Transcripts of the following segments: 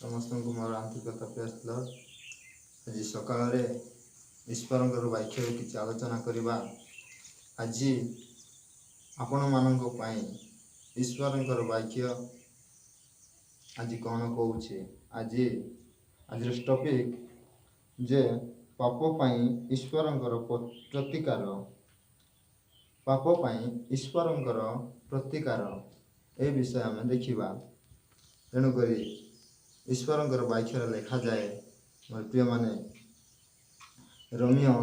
ସମସ୍ତଙ୍କୁ ମୋର ଆନ୍ତରିକତା ପ୍ରେସ୍ ଆଜି ସକାଳରେ ଈଶ୍ୱରଙ୍କର ବାକ୍ୟରୁ କିଛି ଆଲୋଚନା କରିବା। ଆଜି ଆପଣମାନଙ୍କ ପାଇଁ ଈଶ୍ୱରଙ୍କର ବାକ୍ୟ ଆଜି କ'ଣ କହୁଛି। ଆଜିର ଟପିକ୍ ଯେ ପାପ ପାଇଁ ଈଶ୍ୱରଙ୍କର ପ୍ରତିକାର। ପାପ ପାଇଁ ଈଶ୍ୱରଙ୍କର ପ୍ରତିକାର ଏ ବିଷୟ ଆମେ ଦେଖିବା। ତେଣୁକରି ଈଶ୍ୱରଙ୍କର ବାକ୍ୟରେ ଲେଖାଯାଏ, ମୋର ପ୍ରିୟମାନେ, ରୋମିଓ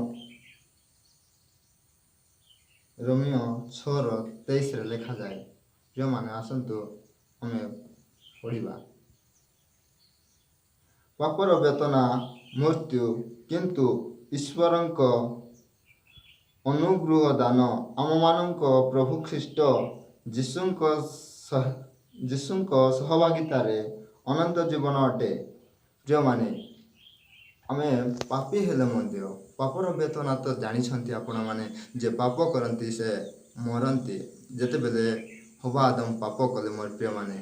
6:23 ଲେଖାଯାଏ। ପ୍ରିୟମାନେ, ଆସନ୍ତୁ ଆମେ ପଢ଼ିବା। ପାପର ବେତନା ମୃତ୍ୟୁ, କିନ୍ତୁ ଈଶ୍ୱରଙ୍କ ଅନୁଗ୍ରହ ଦାନ ଆମମାନଙ୍କ ପ୍ରଭୁ ଖ୍ରୀଷ୍ଟ ଯୀଶୁଙ୍କ ସହଭାଗିତାରେ ଅନନ୍ତ ଜୀବନ ଅଟେ। ପ୍ରିୟମାନେ, ଆମେ ପାପୀ ହେଲେ ମଧ୍ୟ ପାପର ବେତନା ତ ଜାଣିଛନ୍ତି ଆପଣମାନେ, ଯେ ପାପ କରନ୍ତି ସେ ମରନ୍ତି। ଯେତେବେଳେ ହବା ଆଦମ ପାପ କଲେ, ମୋର ପ୍ରିୟମାନେ,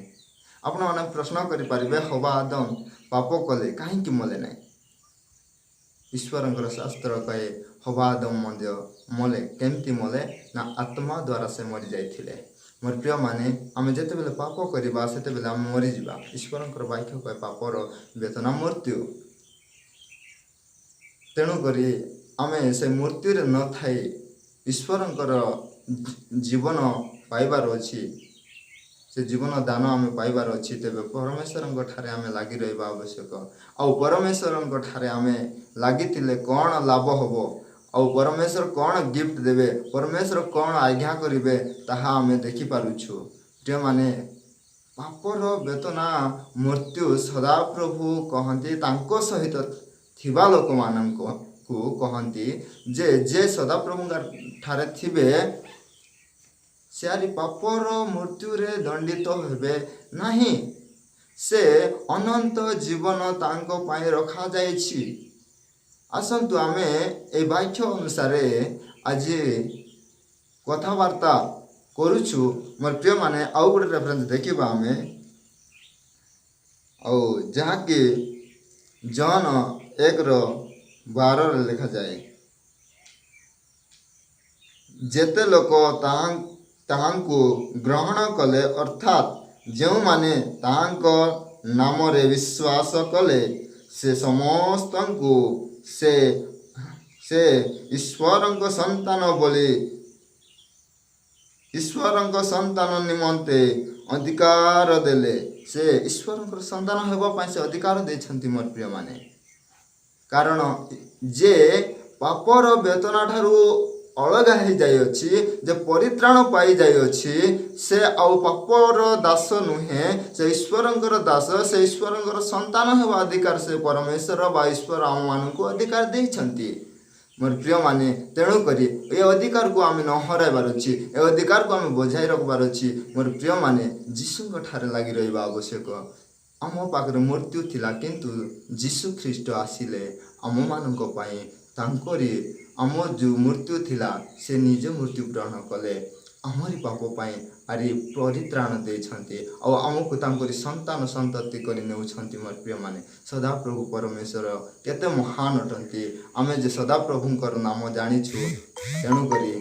ଆପଣମାନେ ପ୍ରଶ୍ନ କରିପାରିବେ, ହବା ଆଦମ ପାପ କଲେ କାହିଁକି ମଲେ ନାହିଁ? ଈଶ୍ୱରଙ୍କର ଶାସ୍ତ୍ର କହେ ହବା ଆଦମ ମଧ୍ୟ ମଲେ। କେମିତି ମଲେ? ନା ଆତ୍ମା ଦ୍ୱାରା ସେ ମରିଯାଇଥିଲେ। ମୋର ପ୍ରିୟମାନେ, ଆମେ ଯେତେବେଳେ ପାପ କରିବା ସେତେବେଳେ ଆମେ ମରିଯିବା। ଈଶ୍ୱରଙ୍କର ବାକ୍ୟ କହେ ପାପର ବେତନା ମୃତ୍ୟୁ। ତେଣୁକରି ଆମେ ସେ ମୃତ୍ୟୁରେ ନଥାଇ ଈଶ୍ୱରଙ୍କର ଜୀବନ ପାଇବାର ଅଛି। ସେ ଜୀବନ ଦାନ ଆମେ ପାଇବାର ଅଛି। ତେବେ ପରମେଶ୍ୱରଙ୍କ ଠାରେ ଆମେ ଲାଗି ରହିବା ଆବଶ୍ୟକ। ଆଉ ପରମେଶ୍ୱରଙ୍କ ଠାରେ ଆମେ ଲାଗିଥିଲେ କ'ଣ ଲାଭ ହେବ? ଆଉ ପରମେଶ୍ୱର କ'ଣ ଗିଫ୍ଟ ଦେବେ? ପରମେଶ୍ୱର କ'ଣ ଆଜ୍ଞା କରିବେ? ତାହା ଆମେ ଦେଖିପାରୁଛୁ। ପ୍ରିୟମାନେ, ପାପର ବେତନା ମୃତ୍ୟୁ ସଦାପ୍ରଭୁ କହନ୍ତି, ତାଙ୍କ ସହିତ ଥିବା ଲୋକମାନଙ୍କୁ କହନ୍ତି ଯେ ସଦାପ୍ରଭୁଙ୍କ ଠାରେ ଥିବେ ସେଆରି ପାପର ମୃତ୍ୟୁରେ ଦଣ୍ଡିତ ହେବେ ନାହିଁ। ସେ ଅନନ୍ତ ଜୀବନ ତାଙ୍କ ପାଇଁ ରଖାଯାଇଛି। ଆସନ୍ତୁ ଆମେ এই ବାକ୍ୟ ଅନୁସାରେ ଆଜି କଥାବାର୍ତ୍ତା କରୁଛୁ। ମୋର ପ୍ରିୟମାନେ, ଆଉ ଗୋଟେ ରେଫରେନ୍ସ ଦେଖିବା ଆମେ, ଆଉ ଯାହାକି ଜନ 1:12 ଲେଖାଯାଏ, ଯେତେ ଲୋକ ତାହାଙ୍କୁ ଗ୍ରହଣ କଲେ, ଅର୍ଥାତ୍ ଯେଉଁମାନେ ତାହାଙ୍କ ନାମରେ ବିଶ୍ୱାସ କଲେ, ସେ ସମସ୍ତଙ୍କୁ ସେ ଈଶ୍ୱରଙ୍କ ସନ୍ତାନ ନିମନ୍ତେ ଅଧିକାର ଦେଲେ। ସେ ଈଶ୍ୱରଙ୍କର ସନ୍ତାନ ହେବା ପାଇଁ ସେ ଅଧିକାର ଦେଇଛନ୍ତି। ମୋର ପ୍ରିୟମାନେ, କାରଣ ଯେ ପାପର ବେତନା ଠାରୁ ଅଲଗା ହେଇଯାଇଅଛି, ଯେ ପରିତ୍ରାଣ ପାଇଯାଇଅଛି, ସେ ଆଉ ପାପର ଦାସ ନୁହେଁ, ସେ ଈଶ୍ୱରଙ୍କର ଦାସ। ସେ ଈଶ୍ୱରଙ୍କର ସନ୍ତାନ ହେବା ଅଧିକାର ସେ ପରମେଶ୍ୱର ବା ଈଶ୍ୱର ଆମମାନଙ୍କୁ ଅଧିକାର ଦେଇଛନ୍ତି। ମୋର ପ୍ରିୟମାନେ, ତେଣୁକରି ଏ ଅଧିକାରକୁ ଆମେ ନ ହରାଇବାର ଅଛି। ଏ ଅଧିକାରକୁ ଆମେ ବଜାଇ ରଖିବାର ଅଛି। ମୋର ପ୍ରିୟମାନେ, ଯୀଶୁଙ୍କ ଠାରେ ଲାଗି ରହିବା ଆବଶ୍ୟକ। ଆମ ପାଖରେ ମୃତ୍ୟୁ ଥିଲା, କିନ୍ତୁ ଯୀଶୁ ଖ୍ରୀଷ୍ଟ ଆସିଲେ ଆମମାନଙ୍କ ପାଇଁ। ତାଙ୍କରି ଆମର ଯେଉଁ ମୃତ୍ୟୁ ଥିଲା, ସେ ନିଜ ମୃତ୍ୟୁ ଗ୍ରହଣ କଲେ ଆମରି ପାପ ପାଇଁ। ଆରି ପରିତ୍ରାଣ ଦେଇଛନ୍ତି ଆଉ ଆମକୁ ତାଙ୍କରି ସନ୍ତାନ ସନ୍ତତି କରି ନେଉଛନ୍ତି। ମୋର ପ୍ରିୟମାନେ, ସଦାପ୍ରଭୁ ପରମେଶ୍ୱର କେତେ ମହାନ ଅଟନ୍ତି। ଆମେ ଯେ ସଦାପ୍ରଭୁଙ୍କର ନାମ ଜାଣିଛୁ, ତେଣୁକରି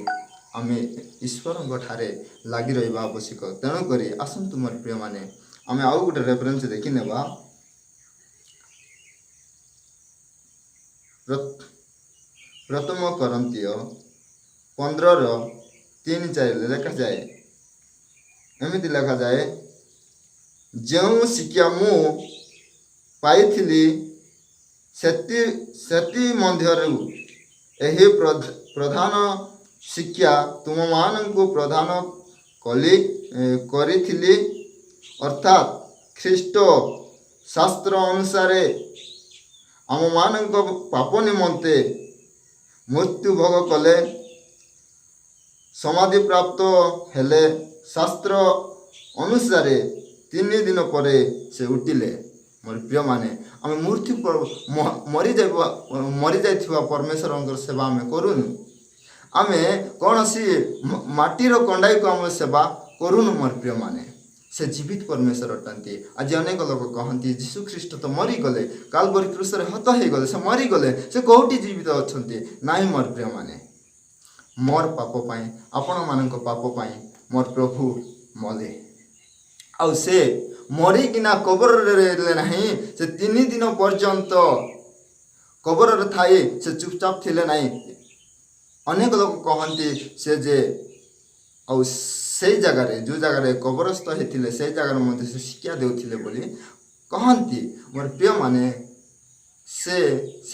ଆମେ ଈଶ୍ୱରଙ୍କ ଠାରେ ଲାଗି ରହିବା ଆବଶ୍ୟକ। ତେଣୁକରି ଆସନ୍ତୁ ମୋର ପ୍ରିୟମାନେ, ଆମେ ଆଉ ଗୋଟେ ରେଫରେନ୍ସ ଦେଖିନେବା। ପ୍ରଥମ କରନ୍ତୀୟ 15:3-4 ଲେଖାଯାଏ, ଏମିତି ଲେଖାଯାଏ, ଯେଉଁ ଶିକ୍ଷା ମୁଁ ପାଇଥିଲି ସେଥି ମଧ୍ୟରୁ ଏହି ପ୍ରଧାନ ଶିକ୍ଷା ତୁମମାନଙ୍କୁ ପ୍ରଦାନ କରିଥିଲି, ଅର୍ଥାତ୍ ଖ୍ରୀଷ୍ଟ ଶାସ୍ତ୍ର ଅନୁସାରେ ଆମମାନଙ୍କ ପାପ ନିମନ୍ତେ ମୃତ୍ୟୁ ଭୋଗ କଲେ, ସମାଧି ପ୍ରାପ୍ତ ହେଲେ, ଶାସ୍ତ୍ର ଅନୁସାରେ 3 ଦିନ ପରେ ସେ ଉଠିଲେ। ମୋର ପ୍ରିୟମାନେ, ଆମେ ମରିଯାଇଥିବା ପରମେଶ୍ୱରଙ୍କର ସେବା ଆମେ କରୁନୁ। ଆମେ କୌଣସି ମାଟିର କଣ୍ଡାଇକୁ ଆମେ ସେବା କରୁନୁ। ମୋର ପ୍ରିୟମାନେ, से जीवित परमेश्वर अटंती। आज अनेक लोग कहती जीशु ख्रीष्ट तो मरीगले कालवरी क्रूसरे हत हो गले से मरीगले से कौटी जीवित अच्छा नाई मोर प्रिय माने मोर पाप पाई आपण मान पाप पाई मोर प्रभु मले आउ से मरीकिना कबर नहीं से 3 दिन पर्यंत कबर थाई से चुपचाप थिले नहीं। अनेक लोग कहती से जे आउ से जगार जो जगार कबरस्थ होते से जगार मध्य से शिक्षा देउथिले बोली कहती मोर प्रिय माने से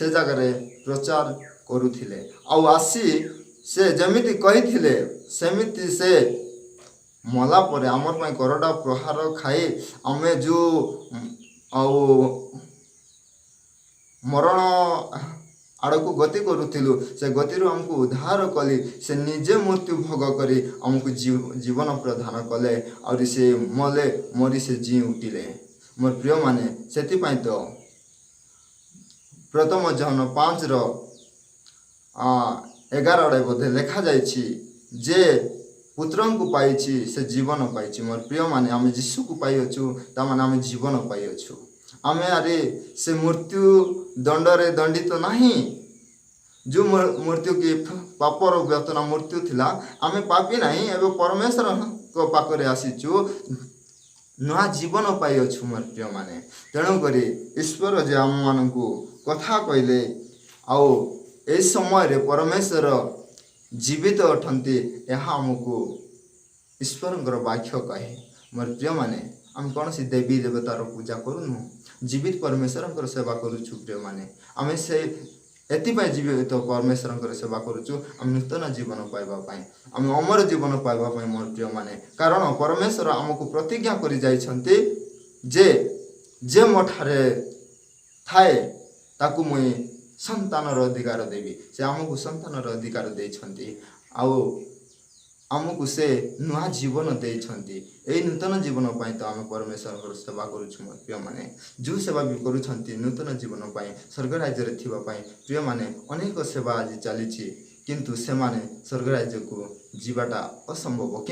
जगार प्रचार करुथिले आउ आसी से जमिति कहिथिले सेमिति से मला परे आमर पाई करडा प्रहार खाई आमे जो आउ मरण आड़क गति करूँ से गति आमको उद्धार कली से निजे मृत्यु भोग करी आमको जीवन प्रदान कले और से मले मरी से जी उठिले। मोर प्रिय माने से तो प्रथम जहन 5:11 बोधे लिखा जाइछि जे पुत्र को पाई से जीवन पाई। मोर प्रिय माने आम जीशु को पाई अच्छु ताने आम जीवन पाई अच्छु आम अरे से मृत्यु दंडरे दंडित तो नहीं जो मृत्यु की पापर व्यतना मृत्यु थिला आम पापी नहीं एवं परमेश्वर को पाखरे आसीचु नुआ जीवन पाई अच्छु। मोर प्रिय माने तेणुक ईश्वर जे आम मान कथा कहले आओ ए समय रे परमेश्वर जीवित अटंती यह आमको ईश्वर वाक्य कहे। मोर प्रिय माने आम कौन सी देवी देवतार पूजा करूँ जीवित परमेश्वर सेवा करुचु। प्रिय माने आम से एपाई जीवित परमेश्वर सेवा करुचु आम नूतन जीवन पाइबापी आम अमर जीवन पाइबापी। मोर प्रिय माने कारण परमेश्वर आमको प्रतिज्ञा करि जाइछन्ति जे जे मोठारे थाए ताकू मुई संतानर अधिकार देवी से आमको संतानर अधिकार देइछन्ति आउ आमको से नुआ जीवन देइछन्ति एई नूतन जीवन पाई तो आम परमेश्वर सेवा करुछु। मोर प्रिय माने जो सेवा भी करुछन्ति नूतन जीवन पाई स्वर्ग राज्य रे थिबा पाई प्रिय माने अनेक सेवा आज चलीछि किंतु से माने स्वर्ग राज्य को जीवाटा असंभव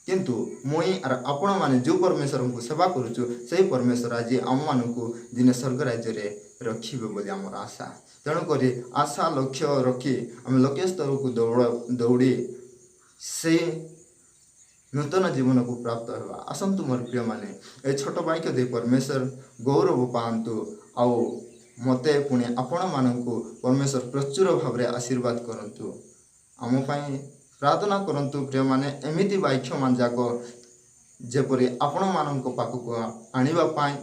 किंतु मुई और आपण माने जो परमेश्वर को सेवा करुछु सही परमेश्वर आज आम मान को दिने स्वर्ग राज्य रे रखिबे बोली आमर आशा। तेणुक आशा लक्ष्य रखी आम लक्ष्य स्तर को दौड़ी से नूतन जीवन को प्राप्त होगा। आसतु मोर प्रिय माने ए छोट वाक्य दे परमेश्वर गौरव पातु आउ मते पुणे आपण मानक परमेश्वर प्रचुर भाव में आशीर्वाद करंतु आम पाई प्रार्थना करंतु। प्रिय माने एमिति वाक्य मान जाक जेपरि आपण मानक पाखक आनिबा पाई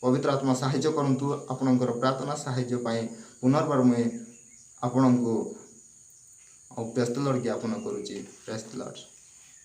पवित्र आत्मा साहाय्य करंतु। आपणकर प्रार्थना साहाय्य पाई पुनर्बार मुझे आपण को प्रेज द लॉर्ड ज्ञापन करुच्ची। Praise the Lord.